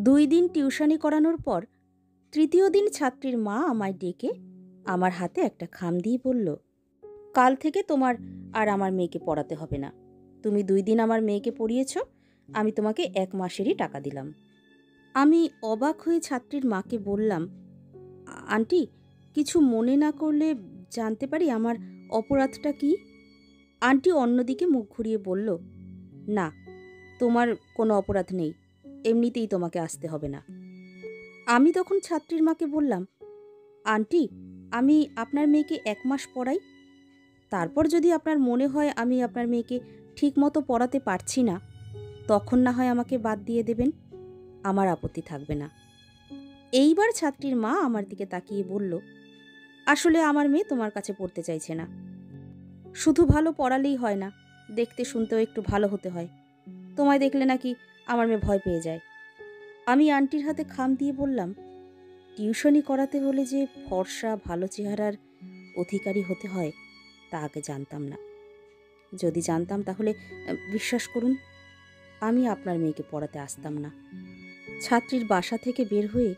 2 দিন টিউশনি করানোর পর তৃতীয় দিন ছাত্রীর মা আমায় ডেকে আমার হাতে একটা খাম দিয়ে বলল, কাল থেকে তোমার আর আমার মেয়েকে পড়াতে হবে না। তুমি 2 দিন আমার মেয়েকে পড়িয়েছ, আমি তোমাকে 1 মাসেরই টাকা দিলাম। আমি অবাক হয়ে ছাত্রীর মাকে বললাম, আন্টি, কিছু মনে না করলে জানতে পারি আমার অপরাধটা কি? আন্টি অন্যদিকে মুখ ঘুরিয়ে বলল, না, তোমার কোনো অপরাধ নেই, এমনিতেই তোমাকে আসতে হবে না। আমি তখন ছাত্রীর মাকে বললাম, আন্টি, আমি আপনার মেয়েকে 1 মাস পড়াই, তারপর যদি আপনার মনে হয় আমি আপনার মেয়েকে ঠিক মতো পড়াতে পারছি না, তখন না হয় আমাকে বাদ দিয়ে দেবেন, আমার আপত্তি থাকবে না। এইবার ছাত্রীর মা আমার দিকে তাকিয়ে বলল, আসলে আমার মেয়ে তোমার কাছে পড়তে চাইছে না। শুধু ভালো পড়ালেই হয় না, দেখতে শুনতেও একটু ভালো হতে হয়। তোমায় দেখলে নাকি আমার মেয়ে ভয় পেয়ে যায়। আমি আন্টির হাতে খাম দিয়ে বললাম, টিউশনি করাতে হলে যে ফর্সা ভালো চেহারার অধিকারী হতে হয় তা আগে জানতাম না। যদি জানতাম তাহলে বিশ্বাস করুন, আমি আপনার মেয়েকে পড়াতে আসতাম না। ছাত্রীর বাসা থেকে বের হয়ে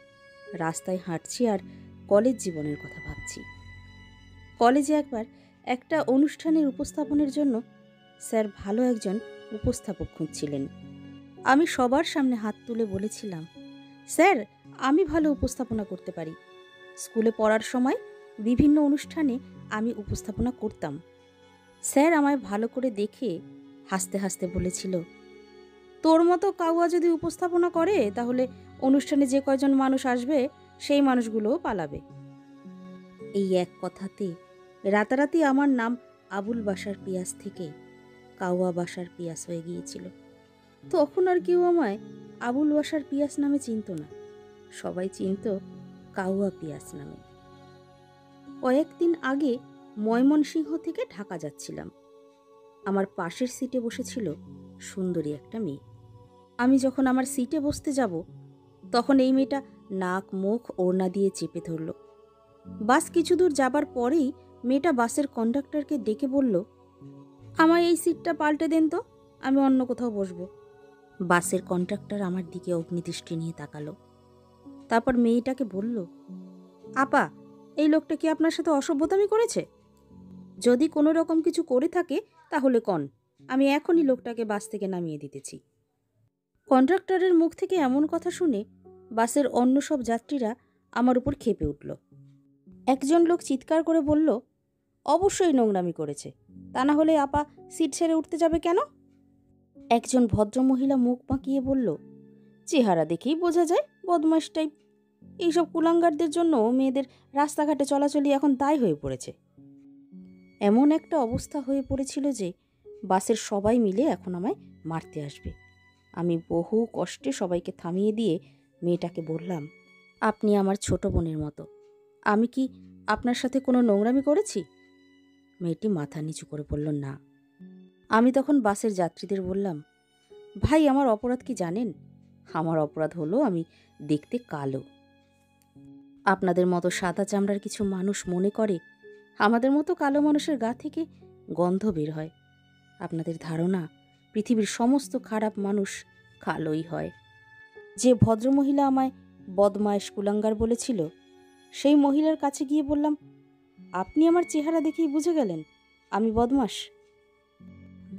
রাস্তায় হাঁটছি আর কলেজ জীবনের কথা ভাবছি। কলেজে একবার একটা অনুষ্ঠানের উপস্থাপনের জন্য স্যার ভালো একজন উপস্থাপক খুঁজছিলেন। আমি সবার সামনে হাত তুলে বলেছিলাম, স্যার, আমি ভালো উপস্থাপনা করতে পারি। স্কুলে পড়ার সময় বিভিন্ন অনুষ্ঠানে আমি উপস্থাপনা করতাম। স্যার আমায় ভালো করে দেখে হাসতে হাসতে বলেছিল, তোর মতো কাউয়া যদি উপস্থাপনা করে তাহলে অনুষ্ঠানে যে কয়জন মানুষ আসবে সেই মানুষগুলোও পালাবে। এই এক কথাতে রাতারাতি আমার নাম আবুল বাশার পিয়াস থেকে কাউয়া বাশার পিয়াস হয়ে গিয়েছিল। তখন আর কেউ আমায় আবুল বাশার পিয়াস নামে চিনত না, সবাই চিনত কাউয়া পিয়াস নামে। কয়েকদিন আগে ময়মনসিংহ থেকে ঢাকা যাচ্ছিলাম। আমার পাশের সিটে বসেছিল সুন্দরী একটা মেয়ে। আমি যখন আমার সিটে বসতে যাব তখন এই মেয়েটা নাক মুখ ওড়না দিয়ে চেপে ধরল। বাস কিছু দূর যাবার পরেই মেয়েটা বাসের কন্ডাক্টরকে ডেকে বলল, আমায় এই সিটটা পাল্টে দেন তো, আমি অন্য কোথাও বসবো। বাসের কন্ডাক্টর আমার দিকে অগ্নিদৃষ্টি নিয়ে তাকালো। তারপর মেয়েটাকে বলল, আপা, এই লোকটা কি আপনার সাথে অসভ্যতামি করেছে? যদি কোনো রকম কিছু করে থাকে তাহলে কন, আমি এখনই লোকটাকে বাস থেকে নামিয়ে দিতেছি। কন্ডাক্টরের মুখ থেকে এমন কথা শুনে বাসের অন্য সব যাত্রীরা আমার উপর ক্ষেপে উঠল। একজন লোক চিৎকার করে বলল, অবশ্যই নোংরামি করেছে, তা না হলে আপা সিট ছেড়ে উঠতে যাবে কেন? একজন ভদ্রমহিলা মুখ বাঁকিয়ে বলল, চেহারা দেখেই বোঝা যায় বদমাশ টাইপ। এইসব কুলাঙ্গারদের জন্য মেয়েদের রাস্তাঘাটে চলাচলই এখন দায় হয়ে পড়েছে। এমন একটা অবস্থা হয়ে পড়েছিল যে বাসের সবাই মিলে এখন আমায় মারতে আসবে। আমি বহু কষ্টে সবাইকে থামিয়ে দিয়ে মেয়েটাকে বললাম, আপনি আমার ছোট বোনের মতো, আমি কি আপনার সাথে কোনো নোংরামি করেছি? মেয়েটি মাথা নিচু করে বলল, না। আমি তখন বাসের যাত্রীদের বললাম, ভাই, আমার অপরাধ কি জানেন? আমার অপরাধ হলো আমি দেখতে কালো। আপনাদের মতো সাদা চামড়ার কিছু মানুষ মনে করে আমাদের মতো কালো মানুষের গা থেকে গন্ধ বের হয়। আপনাদের ধারণা পৃথিবীর সমস্ত খারাপ মানুষ কালোই হয়। যে ভদ্রমহিলা আমায় বদমায়েশ কুলাঙ্গার বলেছিল, সেই মহিলার কাছে গিয়ে বললাম, আপনি আমার চেহারা দেখেই বুঝে গেলেন আমি বদমাশ?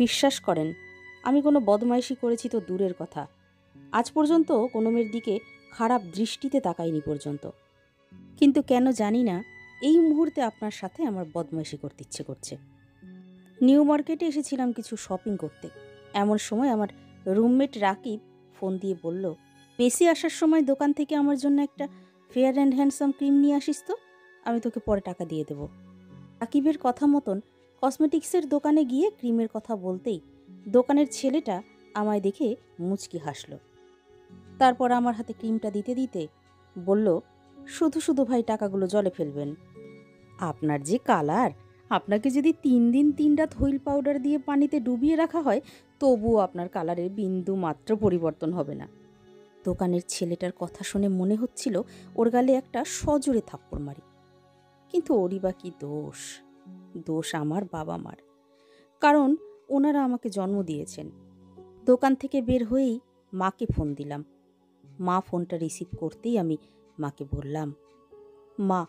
বিশ্বাস করেন, আমি কোনো বদমাইশি করেছি তো দূরের কথা, আজ পর্যন্ত কোনো মেয়ের দিকে খারাপ দৃষ্টিতে তাকাইনি পর্যন্ত। কিন্তু কেন জানি না এই মুহূর্তে আপনার সাথে আমার বদমাইশি করতে ইচ্ছে করছে। নিউ মার্কেটে এসেছিলাম কিছু শপিং করতে। এমন সময় আমার রুমমেট রাকিব ফোন দিয়ে বলল, মেসি আসার সময় দোকান থেকে আমার জন্য একটা ফেয়ার অ্যান্ড হ্যান্ডসাম ক্রিম নিয়ে আসিস তো, আমি তোকে পরে টাকা দিয়ে দেব। রাকিবের কথা মতন কসমেটিক্সের দোকানে গিয়ে ক্রিমের কথা বলতেই দোকানের ছেলেটা আমায় দেখে মুচকি হাসল। তারপর আমার হাতে ক্রিমটা দিতে দিতে বলল, শুধু শুধু ভাই টাকাগুলো জলে ফেলবেন। আপনার যে কালার, আপনাকে যদি 3 দিন 3 রাত হুইল পাউডার দিয়ে পানিতে ডুবিয়ে রাখা হয় তবুও আপনার কালারের বিন্দু মাত্র পরিবর্তন হবে না। দোকানের ছেলেটার কথা শুনে মনে হচ্ছিল ওর গালে একটা সজোরে থাপ্পড় মারি। কিন্তু ওরই বা কি দোষ? দোষ আমার বাবা মার, কারণ ওনারা আমাকে জন্ম দিয়েছেন। দোকান থেকে বের হয়েই মাকে ফোন দিলাম। মা ফোনটা রিসিভ করতেই আমি মাকে বললাম, মা,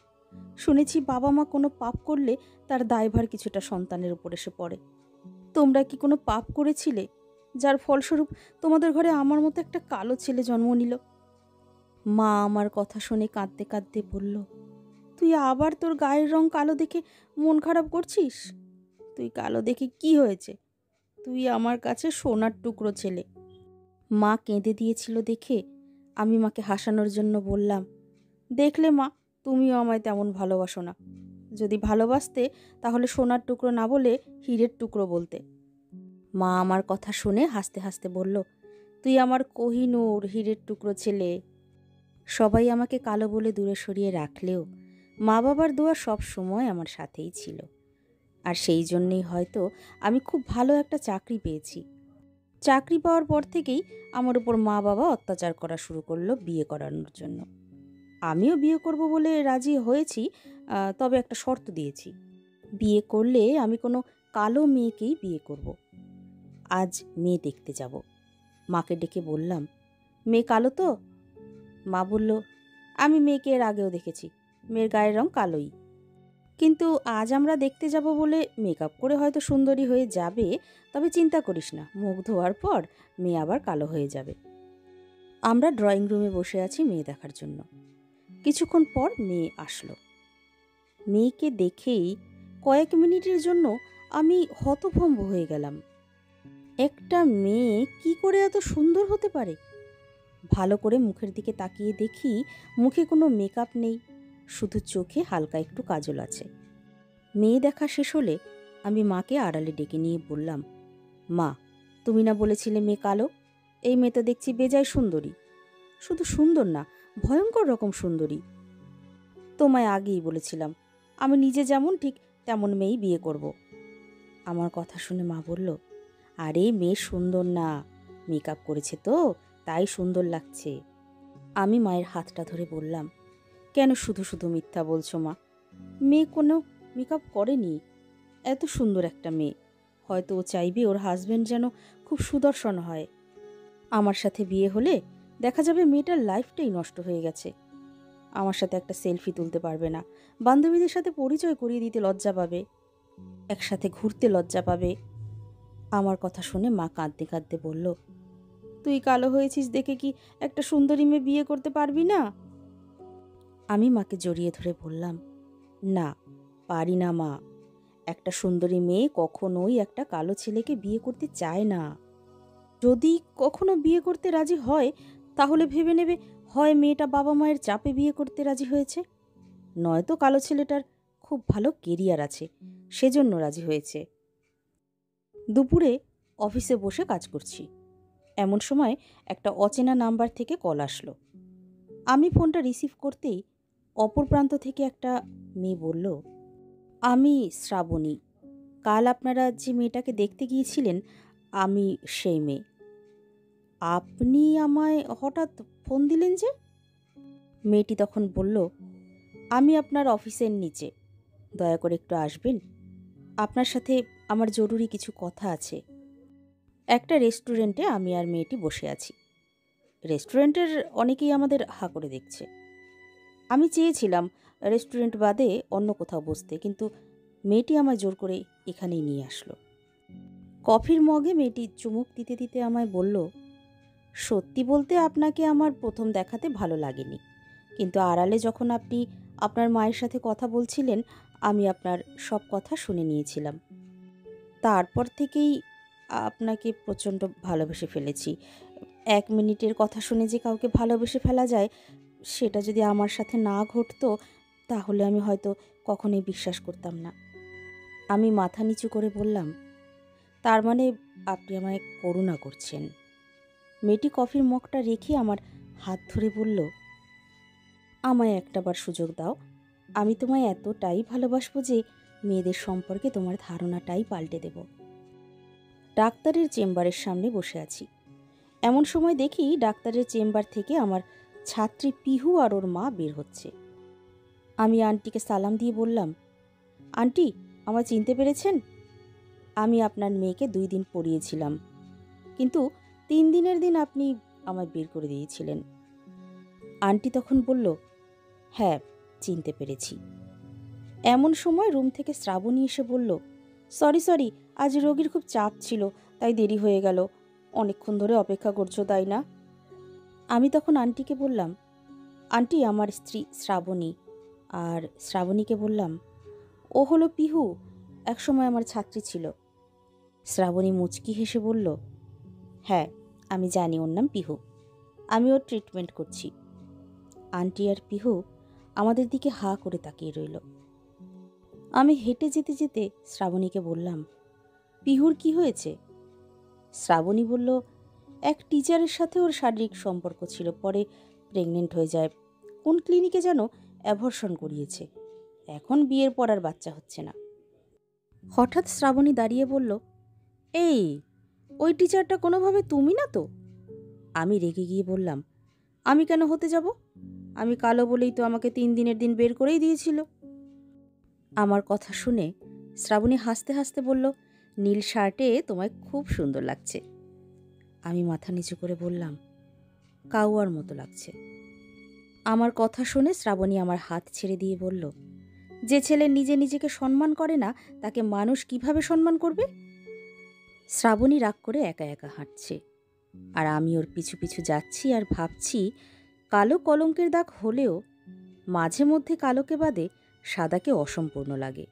শুনেছি বাবা মা কোনো পাপ করলে তার দায়ভার কিছুটা সন্তানের উপর এসে পড়ে। তোমরা কি কোনো পাপ করেছিলে যার ফলস্বরূপ তোমাদের ঘরে আমার মতো একটা কালো ছেলে জন্ম নিল? মা আমার কথা শুনে কাঁদতে কাঁদতে বলল, তুই আবার তোর গায়ের রং কালো দেখে মন খারাপ করছিস? তুই কালো দেখে কি হয়েছে? তুই আমার কাছে সোনার টুকরো ছেলে। মা কেঁদে দিয়েছিল দেখে আমি মাকে হাসানোর জন্য বললাম, দেখলে মা, তুমিও আমায় তেমন ভালোবাসো না। যদি ভালোবাসতে তাহলে সোনার টুকরো না বলে হীরের টুকরো বলতে। মা আমার কথা শুনে হাসতে হাসতে বলল, তুই আমার কোহিনূর হীরের টুকরো ছেলে। সবাই আমাকে কালো বলে দূরে সরিয়ে রাখলেও মা বাবার দোয়া সব সময় আমার সাথেই ছিল। আর সেই জন্যেই হয়তো আমি খুব ভালো একটা চাকরি পেয়েছি। চাকরি পাওয়ার পর থেকেই আমার উপর মা বাবা অত্যাচার করা শুরু করলো বিয়ে করানোর জন্য। আমিও বিয়ে করব বলে রাজি হয়েছি, তবে একটা শর্ত দিয়েছি। বিয়ে করলে আমি কোনো কালো মেয়েকেই বিয়ে করব। আজ মেয়ে দেখতে যাব। মাকে ডেকে বললাম, মেয়ে কালো তো? মা বলল, আমি মেয়েকে এর আগেও দেখেছি, মেয়ের গায়ের রং কালোই। কিন্তু আজ আমরা দেখতে যাব বলে মেকআপ করে হয়তো সুন্দরী হয়ে যাবে, তবে চিন্তা করিস না, মুখ ধোয়ার পর মেয়ে আবার কালো হয়ে যাবে। আমরা ড্রয়িং রুমে বসে আছি মেয়ে দেখার জন্য। কিছুক্ষণ পর মেয়ে আসলো। মেয়েকে দেখেই কয়েক মিনিটের জন্য আমি হতভম্ব হয়ে গেলাম। একটা মেয়ে কি করে এত সুন্দর হতে পারে? ভালো করে মুখের দিকে তাকিয়ে দেখি মুখে কোনো মেকআপ নেই, শুধু চোখে হালকা একটু কাজল আছে। মেয়ে দেখা শেষ হলে আমি মাকে আড়ালে ডেকে নিয়ে বললাম, মা, তুমি না বলেছিলে মেয়ে কালো? এই মেয়ে তো দেখছি বেজায় সুন্দরী। শুধু সুন্দর না, ভয়ঙ্কর রকম সুন্দরী। তোমায় আগেই বলেছিলাম, আমি নিজে যেমন ঠিক তেমন মেয়েই বিয়ে করব। আমার কথা শুনে মা বলল, আরে মেয়ে সুন্দর না, মেকআপ করেছে তো তাই সুন্দর লাগছে। আমি মায়ের হাতটা ধরে বললাম, কেন শুধু শুধু মিথ্যা বলছো মা? মেয়ে কোনো মেকআপ করেনি। এত সুন্দর একটা মেয়ে, হয়তো ও চাইবে ওর হাজবেন্ড যেন খুব সুদর্শন হয়। আমার সাথে বিয়ে হলে দেখা যাবে মেয়েটার লাইফটাই নষ্ট হয়ে গেছে। আমার সাথে একটা সেলফি তুলতে পারবে না, বান্ধবীদের সাথে পরিচয় করিয়ে দিতে লজ্জা পাবে, একসাথে ঘুরতে লজ্জা পাবে। আমার কথা শুনে মা কাঁদতে কাঁদতে বলল, তুই কালো হয়েছিস দেখে কি একটা সুন্দরী মেয়ে বিয়ে করতে পারবি না? আমি মাকে জড়িয়ে ধরে বললাম, না, পারি না মা। একটা সুন্দরী মেয়ে কখনোই একটা কালো ছেলেকে বিয়ে করতে চায় না। যদি কখনো বিয়ে করতে রাজি হয় তাহলে ভেবে নেবে হয় মেয়েটা বাবা মায়ের চাপে বিয়ে করতে রাজি হয়েছে, নয়তো কালো ছেলেটার খুব ভালো কেরিয়ার আছে, সেজন্য রাজি হয়েছে। দুপুরে অফিসে বসে কাজ করছি, এমন সময় একটা অচেনা নাম্বার থেকে কল আসলো। আমি ফোনটা রিসিভ করতেই অপর প্রান্ত থেকে একটা মেয়ে বলল, আমি শ্রাবণী। কাল আপনারা যে মেয়েটাকে দেখতে গিয়েছিলেন আমি সেই মেয়ে। আপনি আমায় হঠাৎ ফোন দিলেন যে? মেয়েটি তখন বলল, আমি আপনার অফিসের নিচে, দয়া করে একটু আসবেন, আপনার সাথে আমার জরুরি কিছু কথা আছে। একটা রেস্টুরেন্টে আমি আর মেয়েটি বসে আছি। রেস্টুরেন্টের অনেকেই আমাদের হা করে দেখছে। আমি চেয়েছিলাম রেস্টুরেন্ট বাদে অন্য কোথাও বসতে, কিন্তু মেয়েটি আমায় জোর করে এখানেই নিয়ে আসলো। কফির মগে মেয়েটি চুমুক দিতে দিতে আমায় বলল, সত্যি বলতে আপনাকে আমার প্রথম দেখাতে ভালো লাগেনি, কিন্তু আড়ালে যখন আপনি আপনার মায়ের সাথে কথা বলছিলেন আমি আপনার সব কথা শুনে নিয়েছিলাম। তারপর থেকেই আপনাকে প্রচণ্ড ভালোবেসে ফেলেছি। 1 মিনিটের কথা শুনে যে কাউকে ভালোবেসে ফেলা যায়, সেটা যদি আমার সাথে না ঘটতো তাহলে আমি হয়তো কখনোই বিশ্বাস করতাম না। আমি মাথা নিচু করে বললাম, তার মানে আপনি আমায় করুণা করছেন? মেয়েটি কফির মগটা রেখে আমার হাত ধরে বলল, আমায় একটাবার সুযোগ দাও, আমি তোমায় এতটাই ভালোবাসবো যে মেয়েদের সম্পর্কে তোমার ধারণাটাই পাল্টে দেব। ডাক্তারের চেম্বারের সামনে বসে আছি, এমন সময় দেখি ডাক্তারের চেম্বার থেকে আমার ছাত্রী পিহু আর ওর মা বের হচ্ছে। আমি আন্টিকে সালাম দিয়ে বললাম, আন্টি, আমায় চিনতে পেরেছেন? আমি আপনার মেয়েকে 2 দিন পড়িয়েছিলাম, কিন্তু 3 দিনের দিন আপনি আমায় বের করে দিয়েছিলেন। আন্টি তখন বলল, হ্যাঁ, চিনতে পেরেছি। এমন সময় রুম থেকে শ্রাবণী এসে বলল, সরি, আজ রোগীর খুব চাপ ছিল, তাই দেরি হয়ে গেল। অনেকক্ষণ ধরে অপেক্ষা করছো, তাই না? আমি তখন আন্টিকে বললাম, আন্টি, আমার স্ত্রী শ্রাবণী। আর শ্রাবণীকে বললাম, ও হলো পিহু, একসময় আমার ছাত্রী ছিল। শ্রাবণী মুচকি হেসে বলল, হ্যাঁ, আমি জানি ওর নাম পিহু, আমি ওর ট্রিটমেন্ট করছি। আন্টি আর পিহু আমাদের দিকে হা করে তাকিয়ে রইল। আমি হেঁটে যেতে যেতে শ্রাবণীকে বললাম, পিহুর কি হয়েছে? শ্রাবণী বলল, এক টিচারের সাথে ওর শারীরিক সম্পর্ক ছিল, পরে প্রেগনেন্ট হয়ে যায়। কোন ক্লিনিকে যেন অ্যাবর্শন করিয়েছে, এখন বিয়ের পর আর বাচ্চা হচ্ছে না। হঠাৎ শ্রাবণী দাঁড়িয়ে বলল, এই, ওই টিচারটা কোনোভাবে তুমি না তো? আমি রেগে গিয়ে বললাম, আমি কেন হতে যাব? আমি কালো বলেই তো আমাকে 3 দিনের দিন বের করেই দিয়েছিল। আমার কথা শুনে শ্রাবণী হাসতে হাসতে বলল, নীল শার্টে তোমায় খুব সুন্দর লাগছে। আমি মাথা নিচু করে বললাম, কাউয়ার মতো লাগছে। আমার কথা শুনে শ্রাবণী আমার হাত ছেড়ে দিয়ে বলল, যে ছেলে নিজে নিজেকে সম্মান করে না, তাকে মানুষ কিভাবে সম্মান করবে? শ্রাবণী রাগ করে একা একা হাঁটছে, আর আমি ওর পিছু পিছু যাচ্ছি আর ভাবছি, কালো কলঙ্কের দাগ হলেও মাঝে মধ্যে কালোকে বাদে সাদাকে অসম্পূর্ণ লাগে।